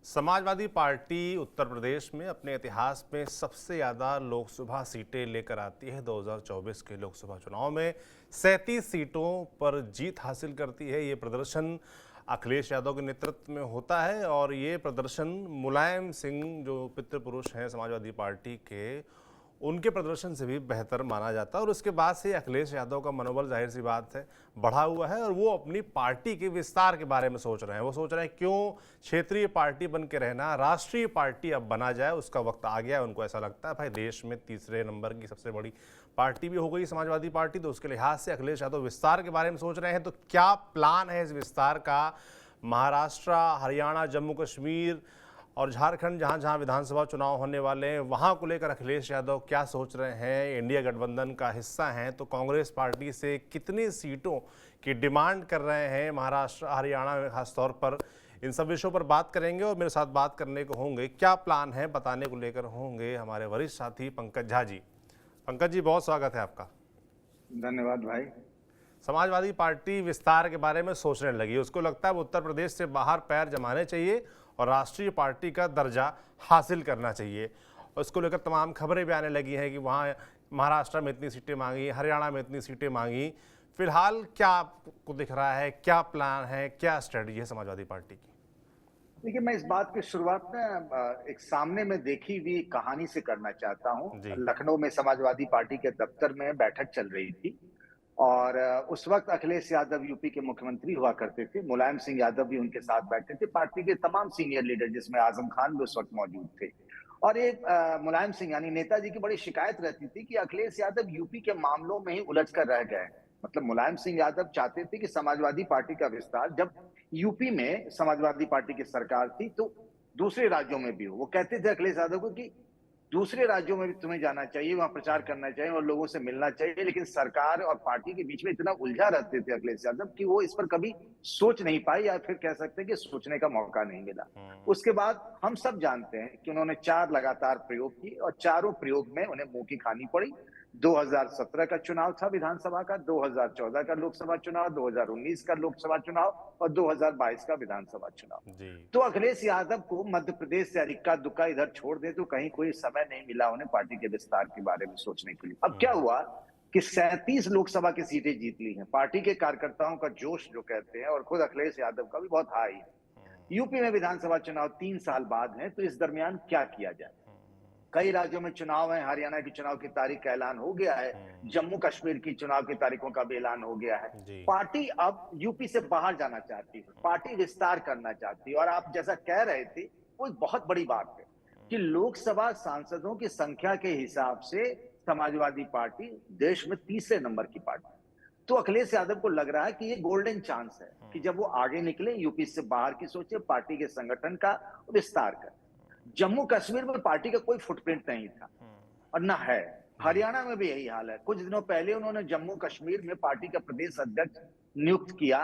Samajwadi party Uttar Pradesh में अपने इतिहास में सबसे ज़्यादा लोकसभा सीटें लेकर आती है। 2024 के लोकसभा चुनाव में 37 सीटों पर जीत हासिल करती है। ये प्रदर्शन अखिलेश यादव के नेतृत्व में होता है और ये प्रदर्शन मुलायम सिंह जो पितृपुरुष हैं समाजवादी पार्टी के, उनके प्रदर्शन से भी बेहतर माना जाता है। और उसके बाद से अखिलेश यादव का मनोबल जाहिर सी बात है बढ़ा हुआ है और वो अपनी पार्टी के विस्तार के बारे में सोच रहे हैं। वो सोच रहे हैं क्यों क्षेत्रीय पार्टी बन के रहना, राष्ट्रीय पार्टी अब बना जाए, उसका वक्त आ गया है। उनको ऐसा लगता है भाई देश में तीसरे नंबर की सबसे बड़ी पार्टी भी हो गई समाजवादी पार्टी, तो उसके लिहाज से अखिलेश यादव विस्तार के बारे में सोच रहे हैं। तो क्या प्लान है इस विस्तार का? महाराष्ट्र, हरियाणा, जम्मू कश्मीर और झारखंड जहां जहां विधानसभा चुनाव होने वाले हैं वहां को लेकर अखिलेश यादव क्या सोच रहे हैं? इंडिया गठबंधन का हिस्सा हैं तो कांग्रेस पार्टी से कितनी सीटों की डिमांड कर रहे हैं महाराष्ट्र, हरियाणा में खासतौर पर? इन सब विषयों पर बात करेंगे और मेरे साथ बात करने को होंगे, क्या प्लान है बताने को लेकर होंगे हमारे वरिष्ठ साथी पंकज झा जी। पंकज जी, बहुत स्वागत है आपका। धन्यवाद भाई। समाजवादी पार्टी विस्तार के बारे में सोचने लगी, उसको लगता है उत्तर प्रदेश से बाहर पैर जमाने चाहिए और राष्ट्रीय पार्टी का दर्जा हासिल करना चाहिए। उसको लेकर तमाम खबरें भी आने लगी हैं कि वहाँ महाराष्ट्र में इतनी सीटें मांगी, हरियाणा में इतनी सीटें मांगी। फिलहाल क्या आपको दिख रहा है, क्या प्लान है, क्या स्ट्रेटजी है समाजवादी पार्टी की? देखिए, मैं इस बात की शुरुआत ना एक सामने में देखी हुई कहानी से करना चाहता हूँ। जी। लखनऊ में समाजवादी पार्टी के दफ्तर में बैठक चल रही थी और उस वक्त अखिलेश यादव यूपी के मुख्यमंत्री हुआ करते थे। मुलायम सिंह यादव भी उनके साथ बैठे थे। पार्टी के तमाम सीनियर लीडर जिसमें आजम खान भी उस वक्त मौजूद थे। और एक मुलायम सिंह यानी नेताजी की बड़ी शिकायत रहती थी कि अखिलेश यादव यूपी के मामलों में ही उलझ कर रह गए। मतलब मुलायम सिंह यादव चाहते थे कि समाजवादी पार्टी का विस्तार, जब यूपी में समाजवादी पार्टी की सरकार थी तो दूसरे राज्यों में भी हो। वो कहते थे अखिलेश यादव को कि दूसरे राज्यों में भी तुम्हें जाना चाहिए, वहां प्रचार करना चाहिए और लोगों से मिलना चाहिए। लेकिन सरकार और पार्टी के बीच में इतना उलझा रहते थे अखिलेश यादव कि वो इस पर कभी सोच नहीं पाए, या फिर कह सकते हैं कि सोचने का मौका नहीं मिला। उसके बाद हम सब जानते हैं कि उन्होंने 4 लगातार प्रयोग किए और चारों प्रयोग में उन्हें मुंह की खानी पड़ी। 2017 का चुनाव था विधानसभा का, 2014 का लोकसभा चुनाव, 2019 का लोकसभा चुनाव और 2022 का विधानसभा चुनाव। जी। तो अखिलेश यादव को मध्य प्रदेश से इक्का दुक्का इधर छोड़ दे तो कहीं कोई समय नहीं मिला उन्हें पार्टी के विस्तार के बारे में सोचने के लिए। अब क्या हुआ कि 37 लोकसभा की सीटें जीत ली हैं। पार्टी के कार्यकर्ताओं का जोश जो कहते हैं और खुद अखिलेश यादव का भी बहुत हाई है। यूपी में विधानसभा चुनाव 3 साल बाद है, तो इस दरमियान क्या किया जाए? कई राज्यों में चुनाव है। हरियाणा की चुनाव की तारीख का ऐलान हो गया है। जम्मू कश्मीर की चुनाव की तारीखों का भी ऐलान हो गया है। जी। पार्टी अब यूपी से बाहर जाना चाहती है, पार्टी विस्तार करना चाहती है। और आप जैसा कह रहे थे, वो एक बहुत बड़ी बात है कि लोकसभा सांसदों की संख्या के हिसाब से समाजवादी पार्टी देश में तीसरे नंबर की पार्टी। तो अखिलेश यादव को लग रहा है कि ये गोल्डन चांस है कि जब वो आगे निकले, यूपी से बाहर की सोचे, पार्टी के संगठन का विस्तार करें। जम्मू कश्मीर में पार्टी का कोई फुटप्रिंट नहीं था और ना है। हरियाणा में भी यही हाल है। कुछ दिनों पहले उन्होंने जम्मू कश्मीर में पार्टी का प्रदेश अध्यक्ष नियुक्त किया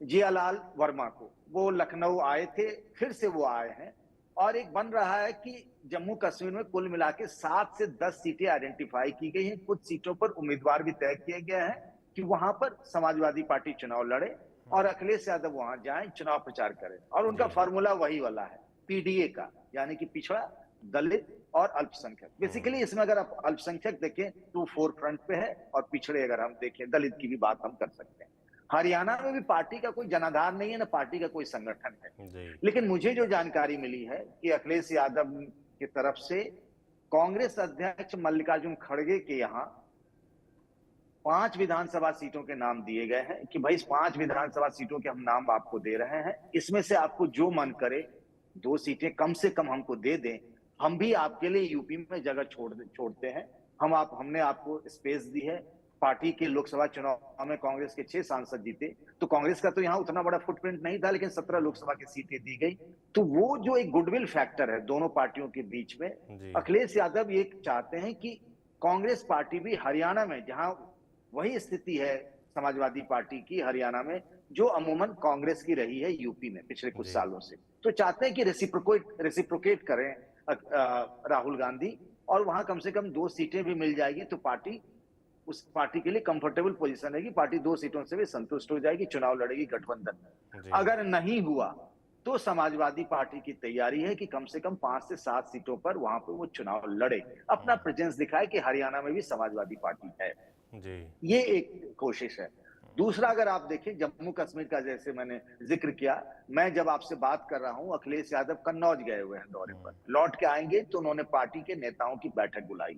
जियालाल वर्मा को। वो लखनऊ आए थे, फिर से वो आए हैं और एक बन रहा है कि जम्मू कश्मीर में कुल मिला के 7 से 10 सीटें आइडेंटिफाई की गई हैं। कुछ सीटों पर उम्मीदवार भी तय किए गए हैं कि वहां पर समाजवादी पार्टी चुनाव लड़े और अखिलेश यादव वहां जाएं, चुनाव प्रचार करें। और उनका फॉर्मूला वही वाला है, पीडीए का, यानी कि पिछड़ा, दलित और अल्पसंख्यक। बेसिकली इसमें अगर आप अल्पसंख्यक देखें तो फोर फ्रंट पे है और पिछड़े अगर हम देखें, दलित की भी बात हम कर सकते हैं। हरियाणा में भी पार्टी का कोई जनाधार नहीं है, ना पार्टी का कोई संगठन है। जी। लेकिन मुझे जो जानकारी मिली है कि अखिलेश यादव की तरफ से कांग्रेस अध्यक्ष मल्लिकार्जुन खड़गे के यहाँ 5 विधानसभा सीटों के नाम दिए गए हैं कि भाई इस 5 विधानसभा सीटों के हम नाम आपको दे रहे हैं, इसमें से आपको जो मन करे 2 सीटें कम से कम हमको दे दें, हम भी आपके लिए यूपी में जगह छोड़ते हैं। हमने आपको स्पेस दी है। पार्टी के लोकसभा चुनाव में कांग्रेस के 6 सांसद जीते, तो कांग्रेस का तो यहाँ उतना बड़ा फुटप्रिंट नहीं था, लेकिन 17 लोकसभा की सीटें दी गई। तो वो जो एक गुडविल फैक्टर है दोनों पार्टियों के बीच में, अखिलेश यादव ये चाहते हैं कि कांग्रेस पार्टी भी हरियाणा में, जहां वही स्थिति है समाजवादी पार्टी की हरियाणा में जो अमूमन कांग्रेस की रही है यूपी में पिछले कुछ सालों से, तो चाहते हैं कि रेसिप्रोकेट करें राहुल गांधी और वहां कम से कम 2 सीटें भी मिल जाएगी तो पार्टी, उस पार्टी के लिए कंफर्टेबल पोजीशन रहेगी। पार्टी 2 सीटों से भी संतुष्ट हो जाएगी, चुनाव लड़ेगी गठबंधन में। अगर नहीं हुआ तो समाजवादी पार्टी की तैयारी है कि कम से कम 5 से 7 सीटों पर वहां पे वो चुनाव लड़े, अपना प्रेजेंस दिखाए कि हरियाणा में भी समाजवादी पार्टी है। जी। ये एक कोशिश है। दूसरा, अगर आप देखें जम्मू कश्मीर का, जैसे मैंने जिक्र किया, मैं जब आपसे बात कर रहा हूं, अखिलेश यादव कन्नौज गए हुए हैं दौरे पर, लौट के आएंगे तो उन्होंने पार्टी के नेताओं की बैठक बुलाई।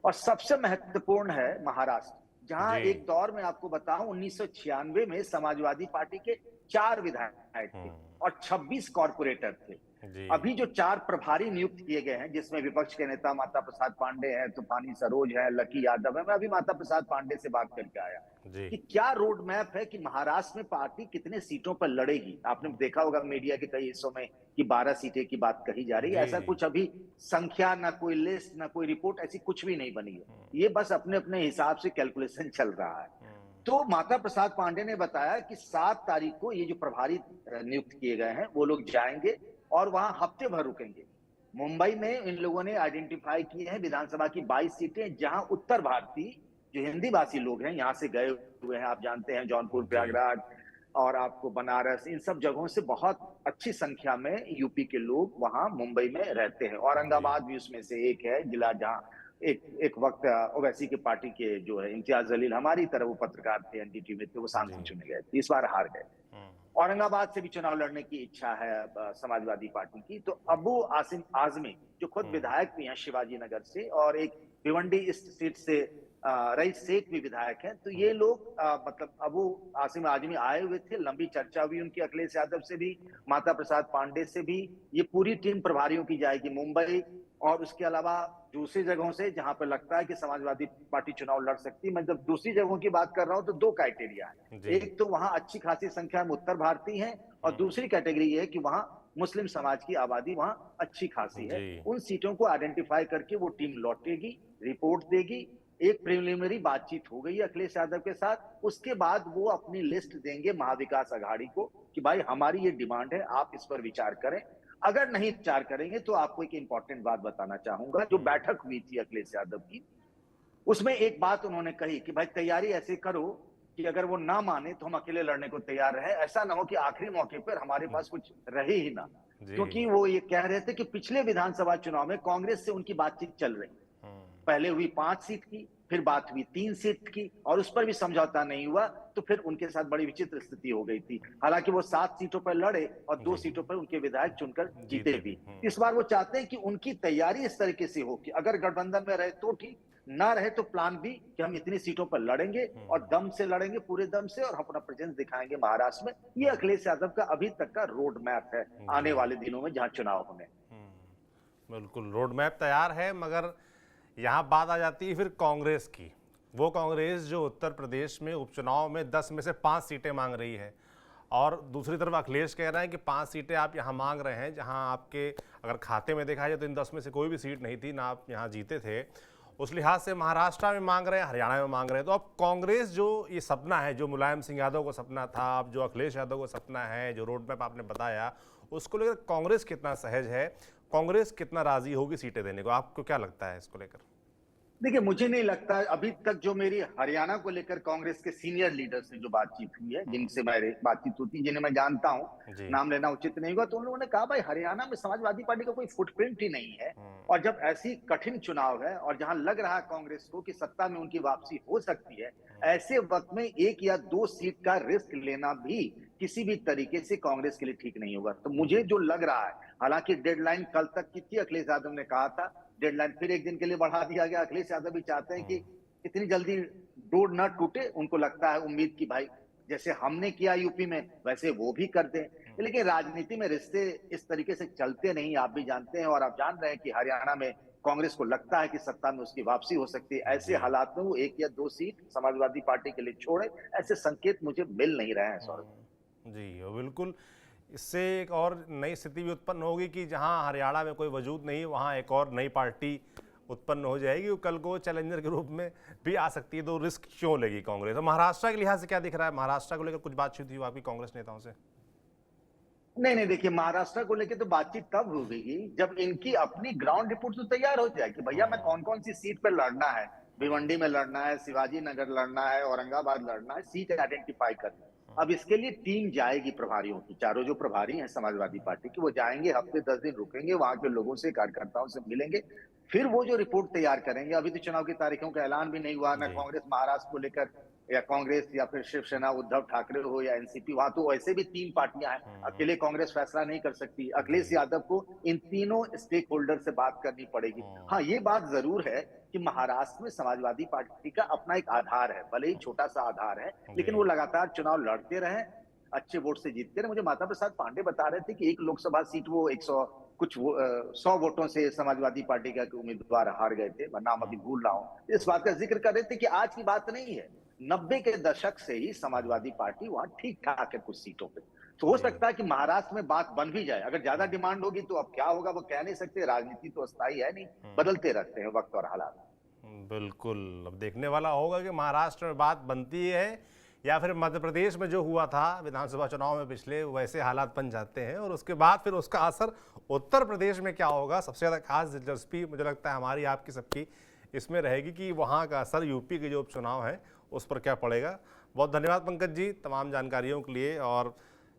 और सबसे महत्वपूर्ण है महाराष्ट्र, जहां जी। एक दौर में आपको बताऊं 1996 में समाजवादी पार्टी के 4 विधायक थे और 26 कॉर्पोरेटर थे। जी। अभी जो 4 प्रभारी नियुक्त किए गए हैं, जिसमें विपक्ष के नेता माता प्रसाद पांडे हैं, तूफानी सरोज है, लकी यादव है, मैं अभी माता प्रसाद पांडे से बात करके आया जी। कि क्या रोड मैप है कि महाराष्ट्र में पार्टी कितने सीटों पर लड़ेगी। आपने देखा होगा मीडिया के कई हिस्सों में कि 12 सीटें की बात कही जा रही है। ऐसा जी। कुछ अभी संख्या, ना कोई लिस्ट, ना कोई रिपोर्ट, ऐसी कुछ भी नहीं बनी है। ये बस अपने अपने हिसाब से कैलकुलेशन चल रहा है। तो माता प्रसाद पांडे ने बताया कि 7 तारीख को ये जो प्रभारी नियुक्त किए गए हैं वो लोग जाएंगे और वहां हफ्ते भर रुकेंगे। मुंबई में इन लोगों ने आइडेंटिफाई किए हैं विधानसभा की 22 सीटें, जहां उत्तर भारतीय जो हिंदी भाषी लोग हैं यहां से गए हुए हैं। आप जानते हैं जौनपुर, प्रयागराज और आपको बनारस, इन सब जगहों से बहुत अच्छी संख्या में यूपी के लोग वहां मुंबई में रहते हैं। औरंगाबाद भी उसमें से एक है जिला जहां एक वक्त ओवैसी की पार्टी के जो है इम्तियाज जलील, हमारी तरह वो पत्रकार थे, एनडीटीवी में थे, वो सांसद चुने गए थे, इस बार हार गए। औरंगाबाद से भी चुनाव लड़ने की इच्छा है समाजवादी पार्टी की। तो अबू आसिम आजमी जो खुद विधायक भी हैं शिवाजी नगर से, और एक भिवंडी इस सीट से रईस शेख भी विधायक हैं, तो ये लोग मतलब अबू आसिम आजमी आए हुए थे। लंबी चर्चा हुई उनकी अखिलेश यादव से भी, माता प्रसाद पांडे से भी। ये पूरी टीम प्रभारियों की जाएगी मुंबई और उसके अलावा दूसरी जगहों से जहां पर लगता है कि समाजवादी पार्टी चुनाव लड़ सकती है। मैं जब दूसरी जगहों की बात कर रहा हूं तो 2 क्राइटेरिया है। एक तो वहां अच्छी खासी संख्या में उत्तर भारतीय हैं, और दूसरी कैटेगरी ये है कि वहां मुस्लिम समाज की आबादी वहां अच्छी खासी है। उन सीटों को आइडेंटिफाई करके वो टीम लौटेगी, रिपोर्ट देगी। एक प्रिलिमिनरी बातचीत हो गई है अखिलेश यादव के साथ, उसके बाद वो अपनी लिस्ट देंगे महाविकास अघाड़ी को कि भाई हमारी ये डिमांड है, आप इस पर विचार करें। अगर नहीं विचार करेंगे तो आपको एक इंपॉर्टेंट बात बताना चाहूंगा। जो बैठक हुई थी अखिलेश यादव की, उसमें एक बात उन्होंने कही कि भाई तैयारी ऐसे करो कि अगर वो ना माने तो हम अकेले लड़ने को तैयार रहे। ऐसा ना हो कि आखिरी मौके पर हमारे पास कुछ रहे ही ना। क्योंकि वो ये कह रहे थे कि पिछले विधानसभा चुनाव में कांग्रेस से उनकी बातचीत चल रही, पहले हुई 5 सीट की, फिर बात हुई 3 सीट की, और उस पर भी समझौता नहीं हुआ। तो फिर उनके साथ बड़ी विचित्र स्थिति हो गई थी। हालांकि वो 7 सीटों पर लड़े और 2 सीटों पर उनके विधायक चुनकर जीते भी। इस बार वो चाहते हैं कि उनकी तैयारी इस तरीके से हो कि अगर गठबंधन में रहे तो ठीक, ना रहे तो प्लान बी कि हम इतनी सीटों पर लड़ेंगे और दम से लड़ेंगे, पूरे दम से, और अपना प्रेजेंस दिखाएंगे महाराष्ट्र में। ये अखिलेश यादव का अभी तक का रोड मैप है आने वाले दिनों में जहां चुनाव होने। बिल्कुल रोड मैप तैयार है, मगर यहाँ बात आ जाती है फिर कांग्रेस की। वो कांग्रेस जो उत्तर प्रदेश में उपचुनाव में 10 में से 5 सीटें मांग रही है, और दूसरी तरफ अखिलेश कह रहे हैं कि 5 सीटें आप यहाँ मांग रहे हैं जहाँ आपके अगर खाते में देखा जाए तो इन 10 में से कोई भी सीट नहीं थी, ना आप यहाँ जीते थे। उस लिहाज से महाराष्ट्र में मांग रहे हैं, हरियाणा में मांग रहे हैं। तो अब कांग्रेस जो ये सपना है, जो मुलायम सिंह यादव को सपना था, अब जो अखिलेश यादव को सपना है, जो रोड मैप आपने बताया, उसको लेकर कांग्रेस कितना सहज है, कांग्रेस कितना राजी होगी सीटें देने को? आपको क्या लगता है इसको लेकर? देखिए, मुझे नहीं लगता अभी तक जो मेरी हरियाणा को लेकर कांग्रेस के सीनियर लीडर से जो बातचीत हुई है, जिनसे मेरी बातचीत होती है, जिन्हें मैं जानता हूं, नाम लेना उचित नहीं होगा, तो उन लोगों ने कहा भाई हरियाणा में समाजवादी पार्टी का कोई फुटप्रिंट ही नहीं है। और जब ऐसी कठिन चुनाव है और जहां लग रहा है कांग्रेस को कि सत्ता में उनकी वापसी हो सकती है, ऐसे वक्त में 1 या 2 सीट का रिस्क लेना भी किसी भी तरीके से कांग्रेस के लिए ठीक नहीं होगा। तो मुझे जो लग रहा है, हालांकि डेडलाइन कल तक की थी, अखिलेश यादव ने कहा था, डेडलाइन फिर 1 दिन के लिए बढ़ा दिया गया। अखिलेश यादव भी चाहते हैं कि इतनी जल्दी डोर न टूटे। उनको लगता है, उम्मीद की भाई जैसे हमने किया यूपी में वैसे वो भी कर दें। लेकिन राजनीति में रिश्ते इस तरीके से चलते नहीं, आप भी जानते हैं, और आप जान रहे हैं कि हरियाणा में कांग्रेस को लगता है कि सत्ता में उसकी वापसी हो सकती है। ऐसे हालात में वो 1 या 2 सीट समाजवादी पार्टी के लिए छोड़े, ऐसे संकेत मुझे मिल नहीं रहे हैं सौरभ। जी बिल्कुल। इससे एक और नई स्थिति भी उत्पन्न होगी कि जहां हरियाणा में कोई वजूद नहीं, वहां एक और नई पार्टी उत्पन्न हो जाएगी, वो कल को चैलेंजर के रूप में भी आ सकती है। तो रिस्क क्यों लेगी कांग्रेस? और महाराष्ट्र के लिहाज से क्या दिख रहा है? महाराष्ट्र को लेकर कुछ बातचीत हुई आपकी कांग्रेस नेताओं से? नहीं, देखिए, महाराष्ट्र को लेकर तो बातचीत तब होगी जब इनकी अपनी ग्राउंड रिपोर्ट तो तैयार हो जाए कि भैया मैं कौन कौन सी सीट पर लड़ना है। भिवंडी में लड़ना है, शिवाजी नगर लड़ना है, औरंगाबाद लड़ना है, सीट आइडेंटिफाई करना है। अब इसके लिए टीम जाएगी प्रभारियों की, चारों जो प्रभारी हैं समाजवादी पार्टी के, वो जाएंगे, हफ्ते 10 दिन रुकेंगे, वहां के लोगों से, कार्यकर्ताओं से मिलेंगे, फिर वो जो रिपोर्ट तैयार करेंगे। अभी तो चुनाव की तारीखों का ऐलान भी नहीं हुआ, ना जी। कांग्रेस महाराष्ट्र को लेकर, या कांग्रेस या फिर शिवसेना उद्धव ठाकरे हो या एनसीपी, वहां तो वैसे भी 3 पार्टियां हैं, हुँ, अकेले कांग्रेस फैसला नहीं कर सकती। अखिलेश जी। यादव को इन तीनों स्टेक होल्डर से बात करनी पड़ेगी। हाँ, हुँ, ये बात जरूर है कि महाराष्ट्र में समाजवादी पार्टी का अपना एक आधार है, भले ही छोटा सा आधार है, लेकिन वो जी। लगातार चुनाव लड़ते रहे, अच्छे वोट से जीतते रहे। मुझे माता प्रसाद पांडे बता रहे थे कि एक लोकसभा सीट वो 100 कुछ 100 वोटों से समाजवादी पार्टी का उम्मीदवार हार गए थे, मैं नाम अभी हुँ, भूल रहा हूं। इस बात का जिक्र कर रहे थे कि आज की बात नहीं है, 90 के दशक से ही समाजवादी पार्टी वहां ठीक ठाक है कुछ सीटों पे। तो हो जी। सकता है कि महाराष्ट्र में बात बन भी जाए। अगर ज्यादा हुँ, डिमांड होगी तो अब क्या होगा वो कह नहीं सकते, राजनीति तो अस्थायी है नहीं, हुँ। बदलते रहते हैं वक्त और हालात। बिल्कुल, अब देखने वाला होगा कि महाराष्ट्र में बात बनती है या फिर मध्य प्रदेश में जो हुआ था विधानसभा चुनाव में पिछले, वैसे हालात बन जाते हैं और उसके बाद फिर उसका असर उत्तर प्रदेश में क्या होगा। सबसे ज़्यादा खास दिलचस्पी मुझे लगता है हमारी आपकी सबकी इसमें रहेगी कि वहाँ का असर यूपी के जो उपचुनाव हैं उस पर क्या पड़ेगा। बहुत धन्यवाद पंकज जी तमाम जानकारियों के लिए। और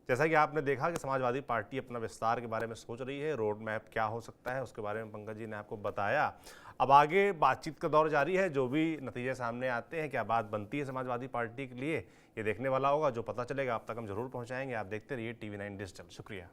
जैसा कि आपने देखा कि समाजवादी पार्टी अपना विस्तार के बारे में सोच रही है, रोड मैप क्या हो सकता है उसके बारे में पंकज जी ने आपको बताया। अब आगे बातचीत का दौर जारी है, जो भी नतीजे सामने आते हैं, क्या बात बनती है समाजवादी पार्टी के लिए, ये देखने वाला होगा। जो पता चलेगा आप तक हम जरूर पहुंचाएंगे। आप देखते रहिए TV9 डिजिटल। शुक्रिया।